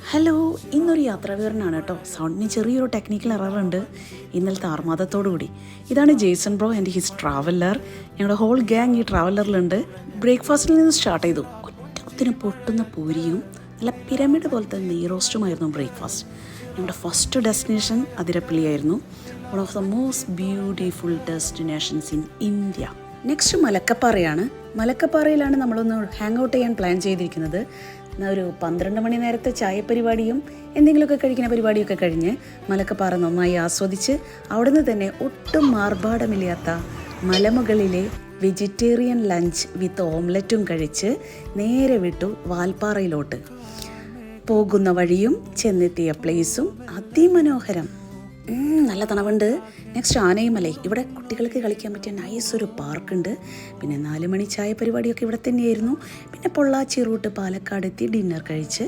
Hello, ഇന്നൊരു യാത്രാവിവരണമാണ് കേട്ടോ. സൗണ്ടിന് ചെറിയൊരു ടെക്നിക്കൽ എററുണ്ട് ഇന്നലത്തെ ആർമാദത്തോടുകൂടി. ഇതാണ് Jason bro and his traveller. ഞങ്ങളുടെ ഹോൾ ഗ്യാങ് ഈ ട്രാവലറിലുണ്ട്. ബ്രേക്ക്ഫാസ്റ്റിൽ നിന്ന് സ്റ്റാർട്ട് ചെയ്തു. ഒറ്റത്തിന് പൊട്ടുന്ന പൂരിയും നല്ല പിരമിഡ് പോലത്തെ നെയ് റോസ്റ്റുമായിരുന്നു ബ്രേക്ക്ഫാസ്റ്റ്. ഞങ്ങളുടെ ഫസ്റ്റ് ഡെസ്റ്റിനേഷൻ അതിരപ്പള്ളിയായിരുന്നു. One of the most beautiful destinations in India. Next മലക്കപ്പാറയാണ്. മലക്കപ്പാറയിലാണ് നമ്മളൊന്ന് ഹാങ് ഔട്ട് ചെയ്യാൻ പ്ലാൻ ചെയ്തിരിക്കുന്നത്. ഒരു 12 മണി നേരത്തെ ചായ പരിപാടിയും എന്തെങ്കിലുമൊക്കെ കഴിക്കുന്ന പരിപാടിയൊക്കെ കഴിഞ്ഞ് മലക്കപ്പാറ നന്നായി ആസ്വദിച്ച് അവിടുന്ന് തന്നെ ഒട്ടും മാർഭാടമില്ലാത്ത മലമുകളിലെ വെജിറ്റേറിയൻ ലഞ്ച് വിത്ത് ഓംലറ്റും കഴിച്ച് നേരെ വിട്ടു വാൽപ്പാറയിലോട്ട്. പോകുന്ന വഴിയും ചെന്നെത്തിയ പ്ലേസും അതിമനോഹരം. നല്ല തണവുണ്ട്. നെക്സ്റ്റ് ആനയുമലൈ. ഇവിടെ കുട്ടികൾക്ക് കളിക്കാൻ പറ്റിയ നൈസ് ഒരു പാർക്കുണ്ട്. പിന്നെ 4 മണി ചായ പരിപാടിയൊക്കെ ഇവിടെ തന്നെയായിരുന്നു. പിന്നെ പൊള്ളാച്ചി റൂട്ട് പാലക്കാട് എത്തി ഡിന്നർ കഴിച്ച്